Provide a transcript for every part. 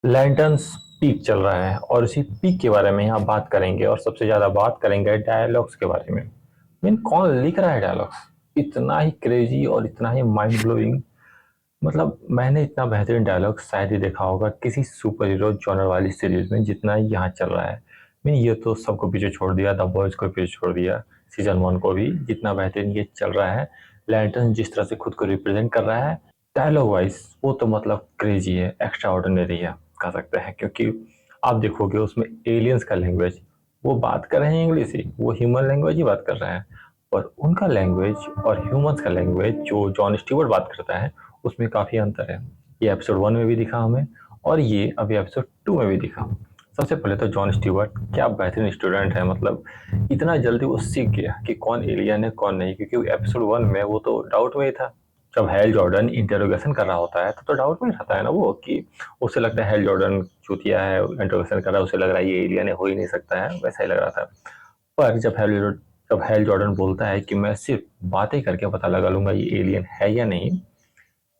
Lanterns peak चल रहा है और इसी पीक के बारे में यहाँ बात करेंगे और सबसे ज़्यादा बात करेंगे डायलॉग्स के बारे में। मीन कौन लिख रहा है डायलॉग्स इतना ही क्रेजी और इतना ही माइंड ब्लोइंग। मतलब मैंने इतना बेहतरीन डायलॉग शायद ही देखा होगा किसी सुपर हीरो जॉनर वाली सीरीज में जितना यहाँ चल रहा है। मीन ये तो सबको पीछे छोड़ दिया, द बॉयज को पीछे छोड़ दिया, सीजन 1 को भी जितना बेहतरीन ये चल रहा है। लैंटर्न जिस तरह से खुद को रिप्रेजेंट कर रहा है डायलॉग वाइज वो तो मतलब क्रेजी है, एक्स्ट्रा ऑर्डिनरी है कह सकते हैं। क्योंकि आप देखोगे उसमें एलियंस का लैंग्वेज वो बात कर रहे हैं इंग्लिश ही, वो ह्यूमन लैंग्वेज ही बात कर रहे हैं। पर उनका लैंग्वेज और ह्यूमंस का लैंग्वेज जो जॉन स्टीवर्ट बात करता है उसमें काफ़ी अंतर है। ये एपिसोड 1 में भी दिखा हमें और ये अभी एपिसोड 2 में भी दिखा। सबसे पहले तो जॉन स्टीवर्ट क्या बेहतरीन स्टूडेंट है। मतलब इतना जल्दी वो सीख गया कि कौन एलियन है कौन नहीं। क्योंकि एपिसोड 1 में वो तो डाउट में ही था। जब हैल जॉर्डन इंटरोगेशन कर रहा होता है तो डाउट में रहता है ना वो, कि उसे लगता है हैल जॉर्डन चूतिया है, इंटरोगेशन कर रहा है, उसे लग रहा है ये एलियन है, हो ही नहीं सकता है, वैसा ही लग रहा था। पर जब हैल जॉर्डन बोलता है कि मैं सिर्फ बातें करके पता लगा लूंगा ये एलियन है या नहीं,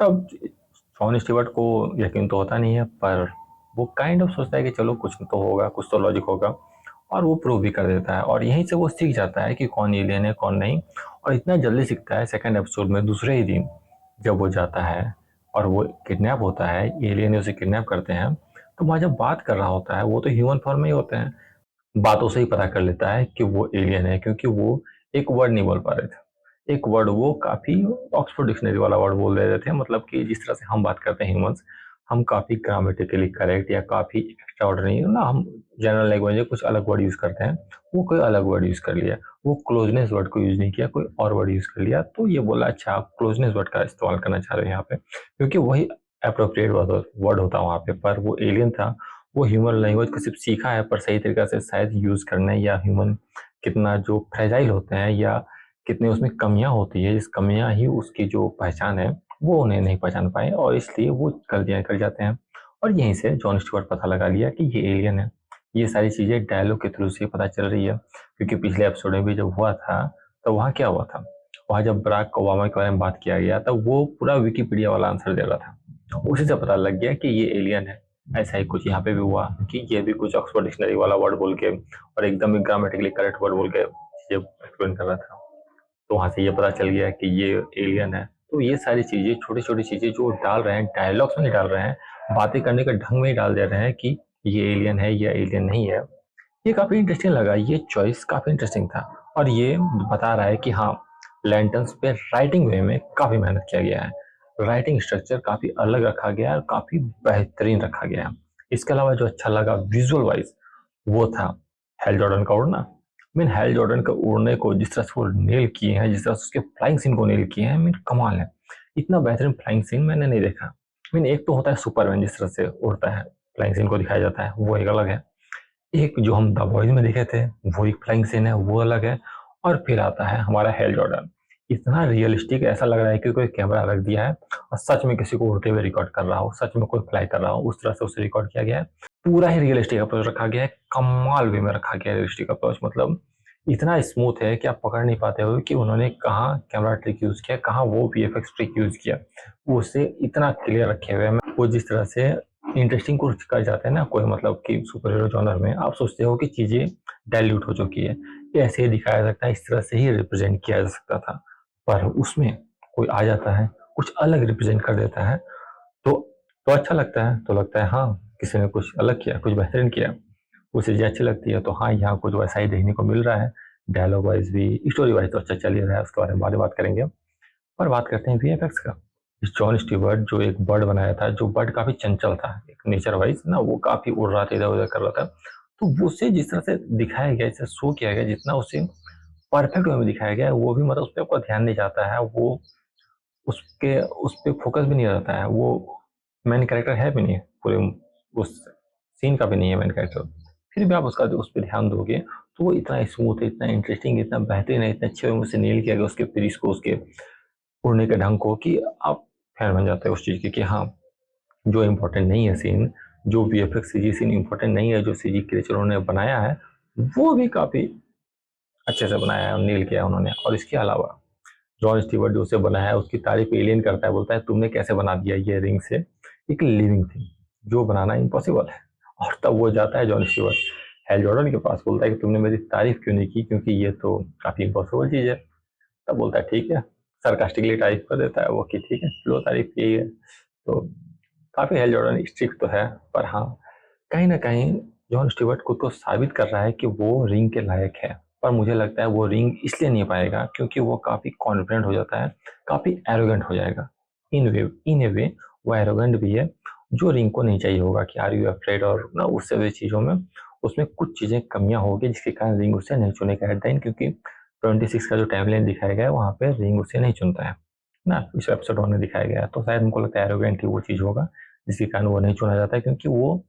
तब जॉन स्टीवर्ट को यकीन तो होता नहीं है। पर वो काइंड ऑफ सोचता है कि चलो कुछ तो होगा, कुछ तो लॉजिक होगा, और वो प्रूव भी कर देता है। और यहीं से वो सीख जाता है कि कौन एलियन है कौन नहीं। और इतना जल्दी सीखता है सेकंड एपिसोड में दूसरे ही दिन जब वो जाता है और वो किडनैप होता है, एलियन उसे किडनैप करते हैं। तो वहाँ जब बात कर रहा होता है वो तो ह्यूमन फॉर्म में ही होते हैं। बातों से ही पता कर लेता है कि वो एलियन है, क्योंकि वो एक वर्ड नहीं बोल पा रहे थे। एक वर्ड वो काफ़ी ऑक्सफोर्ड डिक्शनरी वाला वर्ड बोल रहे थे। मतलब कि जिस तरह से हम बात करते हैं ह्यूमंस, हम काफ़ी ग्रामेटिकली करेक्ट या काफ़ी एक्स्ट्रा ऑर्डिनरी ना, हम जनरल लैंग्वेज में कुछ अलग वर्ड यूज़ करते हैं, वो कोई अलग वर्ड यूज़ कर लिया। वो क्लोजनेस वर्ड को यूज़ नहीं किया, कोई और वर्ड यूज़ कर लिया। तो ये बोला अच्छा आप क्लोजनेस वर्ड का इस्तेमाल करना चाह रहे हैं यहाँ पे, क्योंकि वही अप्रोप्रिएट वर्ड होता वहाँ पे। पर वो एलियन था, वो ह्यूमन लैंग्वेज को सिर्फ सीखा है पर सही तरीक़े से शायद यूज़ करना, या ह्यूमन कितना जो फ्रेजाइल होते हैं या कितनी उसमें कमियां होती है, इस कमियां ही उसकी जो पहचान है वो उन्हें नहीं पहचान पाए और इसलिए वो गलतियां कर जाते हैं। और यहीं से जॉन स्टीवर्ट पता लगा लिया कि ये एलियन है। ये सारी चीज़ें डायलॉग के थ्रू से पता चल रही है। क्योंकि पिछले एपिसोड में भी जब हुआ था तो वहाँ क्या हुआ था, वहाँ जब बराक ओबामा के बारे में बात किया गया तब वो पूरा विकीपीडिया वाला आंसर दे रहा था। उसी से पता लग गया कि ये एलियन है। ऐसा ही कुछ यहाँ पे भी हुआ कि ये भी कुछ ऑक्सफोर्ड डिक्शनरी वाला वर्ड बोल के और एकदम ग्रामेटिकली करेक्ट वर्ड बोल के ये एक्सप्लेन कर रहा था। तो वहाँ से ये पता चल गया कि ये एलियन है। तो ये सारी चीज़ें, छोटी छोटी चीज़ें जो डाल रहे हैं डायलॉग्स में नहीं डाल रहे हैं, बातें करने के ढंग में ही डाल दे रहे हैं कि ये एलियन है या एलियन नहीं है। ये काफ़ी इंटरेस्टिंग लगा, ये चॉइस काफ़ी इंटरेस्टिंग था। और ये बता रहा है कि हाँ, लैंटर्न्स पे राइटिंग वे में काफ़ी मेहनत किया गया है। राइटिंग स्ट्रक्चर काफ़ी अलग रखा गया है और काफ़ी बेहतरीन रखा गया है। इसके अलावा जो अच्छा लगा विजुअल वाइज वो था हेल जॉर्डन का उड़ना। मीन हेल जॉर्डन का उड़ने को जिस तरह से वो नेल किए हैं, जिस तरह से उसके फ्लाइंग सीन को नेल किए हैं, मीन कमाल है। इतना बेहतरीन फ्लाइंग सीन मैंने नहीं देखा। मीन एक तो होता है सुपरमैन जिस तरह से उड़ता है, फ्लाइंग सीन को दिखाया जाता है, वो एक अलग है। एक जो हम द बॉयज में देखे थे वो एक फ्लाइंग सीन है, वो अलग है। और फिर आता है हमारा हेल जॉर्डन। इतना रियलिस्टिक ऐसा लग रहा है कि कोई कैमरा रख दिया है और सच में किसी को उड़ते हुए रिकॉर्ड कर रहा हो, सच में कोई फ्लाई कर रहा हो, उस तरह से उसे रिकॉर्ड किया गया है। पूरा ही रियलिस्टिक अप्रोच रखा गया है, कमाल वे में रखा गया है रियलिस्टिक अप्रोच। मतलब इतना स्मूथ है कि आप पकड़ नहीं पाते हो कि उन्होंने कहाँ कैमरा ट्रिक यूज किया, कहाँ वो वीएफएक्स ट्रिक यूज किया। उसे इतना क्लियर रखे हुए हैं। वो जिस तरह से इंटरेस्टिंग कुछ कर जाते हैं ना कोई, मतलब कि सुपर हीरो जॉनर में आप सोचते हो कि चीजें डाइल्यूट हो चुकी है, ये ऐसे ही दिखाया सकता है, इस तरह से ही रिप्रेजेंट किया जा सकता था। पर उसमें कोई आ जाता है, कुछ अलग रिप्रेजेंट कर देता है, तो तो अच्छा लगता है। तो लगता है हाँ, किसी ने कुछ अलग किया, कुछ बेहतरीन किया, वो चीज़ें अच्छी लगती है। तो हाँ, यहाँ कुछ वैसा ही देखने को मिल रहा है। डायलॉग वाइज भी, स्टोरी वाइज तो अच्छा चल ही रहा है, उसके बारे में बाद में बात करेंगे। और बात करते हैं वीएफएक्स का। इस जॉन स्टीवर्ट जो एक बर्ड बनाया था, जो बर्ड काफी चंचल था एक नेचर वाइज ना, वो काफी उड़ रहा था, इधर उधर कर रहा था। तो वो उसे जिस तरह से दिखाया गया, जिसे शो किया गया, जितना उसे परफेक्ट वे में दिखाया गया है, वो भी मतलब उस पर आपका ध्यान नहीं जाता है। वो उसके उस पर फोकस भी नहीं रहता है। वो मेन कैरेक्टर है भी नहीं पूरे, उस सीन का भी नहीं है मेन कैरेक्टर। फिर भी आप उसका उस पर ध्यान दोगे तो वो इतना स्मूथ है, इतना इंटरेस्टिंग, इतना बेहतरीन है, इतने अच्छे वे से नेल किया गया उसके फिनिश को, उसके उड़ने के ढंग को, कि आप फैन बन जाते हैं उस चीज़ के कि हाँ, जो इम्पोर्टेंट नहीं है सीन, जो वीएफएक्स सीजी सीन इम्पोर्टेंट नहीं है, जो सीजी क्रिएचर उन्होंने बनाया है वो भी काफ़ी अच्छे से बनाया है और नील किया है उन्होंने। और इसके अलावा जॉन स्टीवर्ट जो उसे बनाया है उसकी तारीफ एलियन करता है, बोलता है तुमने कैसे बना दिया ये रिंग से एक लिविंग थिंग। जो बनाना इम्पॉसिबल है। और तब वो जाता है जॉन स्टीवर्ट हेल जॉर्डन के पास, बोलता है कि तुमने मेरी तारीफ क्यों नहीं की, क्योंकि ये तो काफी इम्पॉसिबल चीज है। तब बोलता है ठीक है, सरकास्टिकली तारीफ कर देता है वो कि ठीक है लो तारीफ की है। तो काफी हेल जॉर्डन स्ट्रिक्ट तो है, पर हाँ कहीं ना कहीं जॉन स्टीवर्ट खुद को साबित कर रहा है कि वो रिंग के लायक है। पर मुझे लगता है वो रिंग इसलिए नहीं पाएगा क्योंकि वो काफी कॉन्फिडेंट हो जाता है, काफी एरोगेंट हो जाएगा। इन ए वे वो एरोगेंट भी है, जो रिंग को नहीं चाहिए होगा कि आर यू अफ्रेड और ना उससे भी चीजों में उसमें कुछ चीजें कमियां होगी जिसके कारण रिंग उसे नहीं चुनेगा एट द एंड, क्योंकि 26 का जो टाइमलाइन दिखाया गया है वहां पे रिंग उसे नहीं चुनता है ना, इस एपिसोड में दिखाया गया है। तो शायद हमको लगता है एरोगेंट ही वो चीज होगा जिसके कारण वो नहीं चुना जाता है, क्योंकि वो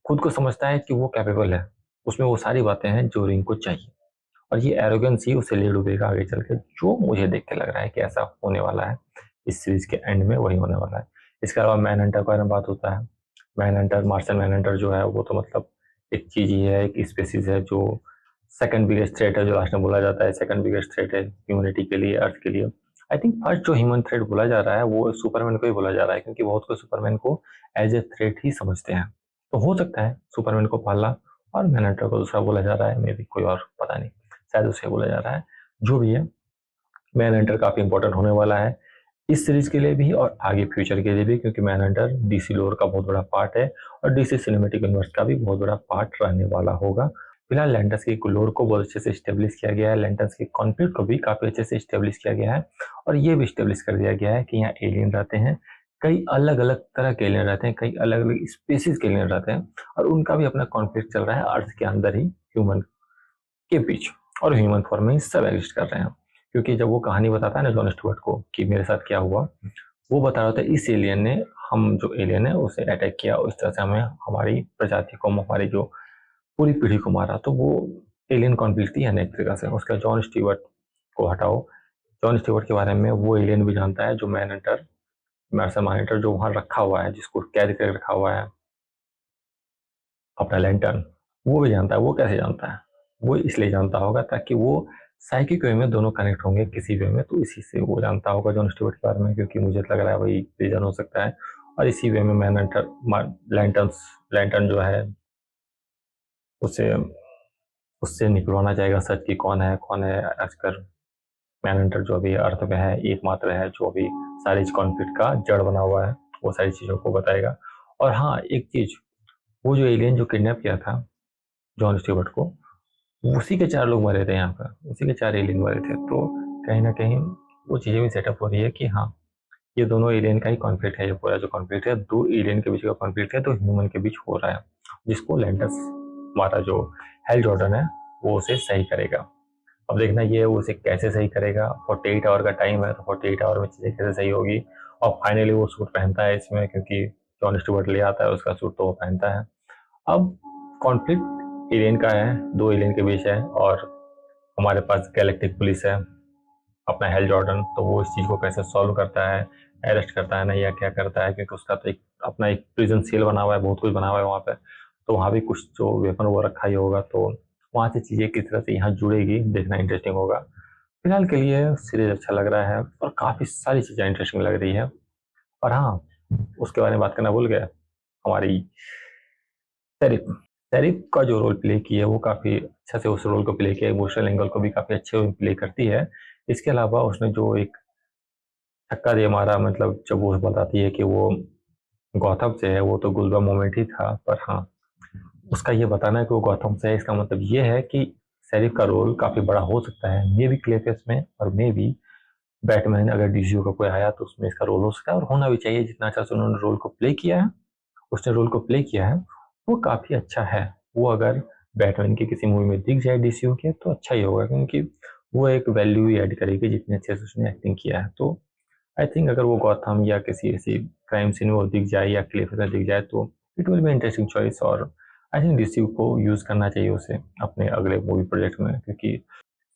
खुद को समझता है कि वो कैपेबल है, उसमें वो सारी बातें हैं जो रिंग को चाहिए। और ये एरोगेंस ही उसे ले डूबेगा आगे चल के, जो मुझे देख के लग रहा है कि ऐसा होने वाला है। इस सीरीज के एंड में वही होने वाला है। इसके अलावा मैन हंटर के बारे में बात होता है। मैन हंटर, मार्शन मैन हंटर जो है वो तो मतलब एक चीज ही है, एक स्पेसीज है जो सेकंड बिगेस्ट थ्रेट है, जो लास्ट में बोला जाता है सेकंड बिगेस्ट थ्रेट है ह्यूमैनिटी के लिए, अर्थ के लिए। आई थिंक फर्स्ट जो ह्यूमन थ्रेट बोला जा रहा है वो सुपरमैन को ही बोला जा रहा है, क्योंकि बहुत को सुपरमैन को एज ए थ्रेट ही समझते हैं। तो हो सकता है सुपरमैन को पहला और मैन हंटर को दूसरा बोला जा रहा है, मे बी कोई और, पता नहीं, शायद उसे बोला जा रहा है। जो भी है, मैन हंटर काफी इंपॉर्टेंट होने वाला है इस सीरीज के लिए भी और आगे फ्यूचर के लिए भी, क्योंकि मैन हंटर डीसी लोर का बहुत बड़ा पार्ट है और डीसी सिनेमेटिक यूनिवर्स का भी बहुत बड़ा पार्ट रहने वाला होगा। फिलहाल लैंटर्स की लोर को बहुत अच्छे से स्टेब्लिश किया गया है, लैंटर्स के कॉन्फ्लिक्ट को भी काफी अच्छे से स्टेब्लिश किया गया है, और ये भी स्टेब्लिश कर दिया गया है कि यहाँ एलियन रहते हैं, कई अलग अलग तरह के एलियन रहते हैं, कई अलग अलग स्पेसीज के एलियन रहते हैं, और उनका भी अपना कॉन्फ्लिक्ट चल रहा है अर्थ के अंदर ही ह्यूमन के बीच, और ह्यूमन फॉर्म में ही सब एग्जिस्ट कर रहे हैं। क्योंकि जब वो कहानी बताता है ना जॉन स्टुअर्ट को कि मेरे साथ क्या हुआ, वो बता रहा था इस एलियन ने, हम जो एलियन है उसे अटैक किया, उस तरह से हमें हमारी प्रजाति को, हमारी जो पूरी पीढ़ी को मारा। तो वो एलियन कॉन्फ्लिक्ट थी अनेक तरीका से। उसका जॉन स्टीवर्ट को हटाओ, जॉन स्टीवर्ट के बारे में वो एलियन भी जानता है जो मैन हंटर, मार्सन मैनहंटर जो वहां रखा हुआ है, जिसको कैद करके रखा हुआ है अपना लैंटर्न, वो भी जानता है। वो कैसे जानता है? वो इसलिए जानता होगा ताकि वो साइकिक वे में दोनों कनेक्ट होंगे किसी वे में, तो इसी से वो जानता होगा जॉन स्टीवर्ट के बारे में, क्योंकि मुझे लग रहा है वही रीजन हो सकता है। और इसी वे में मैन हंटर लैंटर्न जो है उसे उससे निकलवाना चाहेगा सच की कौन है आजकल। मैन हंटर जो अभी अर्थ में है एकमात्र है जो अभी सारी कॉन्फ्लिक्ट का जड़ बना हुआ है, वो सारी चीजों को बताएगा। और हाँ एक चीज, वो जो एलियन जो किडनैप किया था जॉन स्टीवर्ट को, उसी के 4 लोग मरे थे यहाँ पर, उसी के 4 एलियन मरे थे। तो कहीं ना कहीं वो चीजें भी सेटअप हो रही है कि हाँ ये दोनों एलियन का ही कॉन्फ्लिक्ट है, ये पूरा जो कॉन्फ्लिक्ट है दो एलियन के बीच का कॉन्फ्लिक्ट है, तो ह्यूमन के बीच हो रहा है, जिसको लैंटस हमारा जो हेल जॉर्डन है वो उसे सही करेगा। अब देखना ये उसे कैसे सही करेगा। 48 आवर का टाइम है, तो 48 आवर में चीजें कैसे सही होगी। और फाइनली वो सूट पहनता है इसमें, क्योंकि जॉन स्टुअर्ट ले आता है उसका सूट, तो वो पहनता है। अब कॉन्फ्लिक्ट एलियन का है, 2 एलियन के बीच है, और हमारे पास गैलेक्टिक पुलिस है अपना हेल जॉर्डन, तो वो इस चीज को कैसे सॉल्व करता है, अरेस्ट करता है ना, या क्या करता है, क्योंकि उसका तो एक अपना एक प्रिजन सेल बना हुआ है, बहुत कुछ बना हुआ है वहाँ पे, तो वहाँ भी कुछ जो वेपन वो रखा ही होगा, तो वहाँ से चीजें किस तरह से यहाँ जुड़ेगी देखना इंटरेस्टिंग होगा। फिलहाल के लिए सीरीज अच्छा लग रहा है और काफी सारी चीजें इंटरेस्टिंग लग रही है। और हाँ उसके बारे में बात करना भूल गया, हमारी शरीफ, शरीफ का जो रोल प्ले किया है वो काफी अच्छा से उस रोल को प्ले किया, इमोशनल एंगल को भी काफी अच्छे प्ले करती है। इसके अलावा उसने जो एक धक्का दे मारा, मतलब जब वो बताती है कि वो गौतम से है, वो तो गुलबा मोमेंट ही था, पर हाँ उसका ये बताना है कि वो गौतम से है, इसका मतलब ये है कि शेरिफ का रोल काफी बड़ा हो सकता है, मे बी क्लेफेस में, और मे बी बैटमैन अगर डीसीयू का कोई आया तो उसमें इसका रोल हो सकता है, और होना भी चाहिए। जितना अच्छा से उन्होंने रोल को प्ले किया है, उसने रोल को प्ले किया है, वो काफी अच्छा है। वो अगर बैटमैन की किसी मूवी में दिख जाए डीसीयू के तो अच्छा ही होगा, क्योंकि वो एक वैल्यू ही ऐड करेगी जितने अच्छे से उसने एक्टिंग किया है। तो आई थिंक अगर वो गौथम या किसी ऐसी क्राइम सीन में वो दिख जाए या क्लिफ में दिख जाए तो it will be interesting choice, और आई थिंक डीसी को यूज करना चाहिए उसे अपने अगले मूवी प्रोजेक्ट में, क्योंकि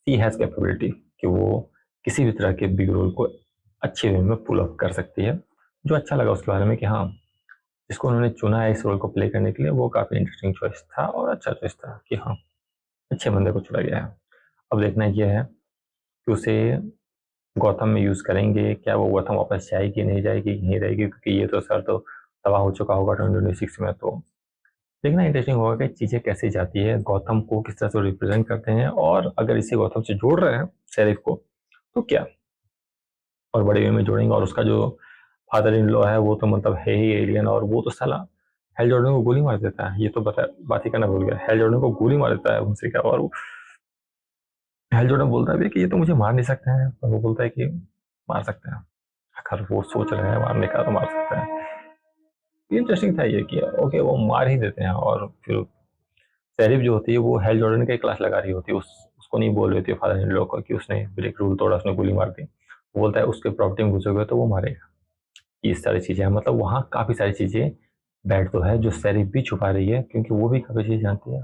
सी हैज कैपेबिलिटी कि वो किसी भी तरह के बिग रोल को अच्छे वे में पुल अप कर सकती है। जो अच्छा लगा उसके बारे में कि हाँ जिसको उन्होंने चुना है इस रोल को प्ले करने के लिए वो काफी इंटरेस्टिंग चॉइस था और अच्छा चॉइस था कि हाँ अच्छे बंदे को चुना गया है। अब देखना यह है कि उसे गौतम में यूज करेंगे, क्या वो गौतम वापस जाएगी नहीं जाएगी, यहीं रहेगी, क्योंकि ये तो सर तो तबाह हो चुका होगा 2026 में। तो देखना इंटरेस्टिंग होगा कि चीज़ें कैसे जाती है, गौतम को किस तरह से रिप्रेजेंट करते हैं, और अगर इसे गौतम से जोड़ रहे हैं शेरिफ को तो क्या, और बड़े वे में जोड़ेंगे। और उसका जो फादर इन लॉ है वो तो मतलब है ही एलियन, और वो तो साला हेल जॉर्डन को गोली मार देता है। ये तो बता बात ही करना भूल गया, हेल जॉर्डन को गोली मार देता है उनसे क्या। और हेल जॉर्डन बोलता है कि ये तो मुझे मार नहीं सकते हैं, पर वो बोलता है कि मार सकते हैं, अगर वो सोच रहे हैं मारने का तो मार सकते हैं। इंटरेस्टिंग था ये कि ओके वो मार ही देते हैं, और फिर शेरिफ जो होती है वो हेल जॉर्डन का क्लास लगा रही होती है, उसको नहीं बोल रही होती है फादर इन लॉ को कि उसने ब्रेक रूल तोड़ा, उसने गोली मार दी। वो बोलता है उसके प्रॉपर्टी में घुसोगे तो वो मारेगा। ये सारी चीजें हैं, मतलब वहाँ काफी सारी चीजें बैठ तो है जो शेरिफ भी छुपा रही है, क्योंकि वो भी काफी चीज जानती है।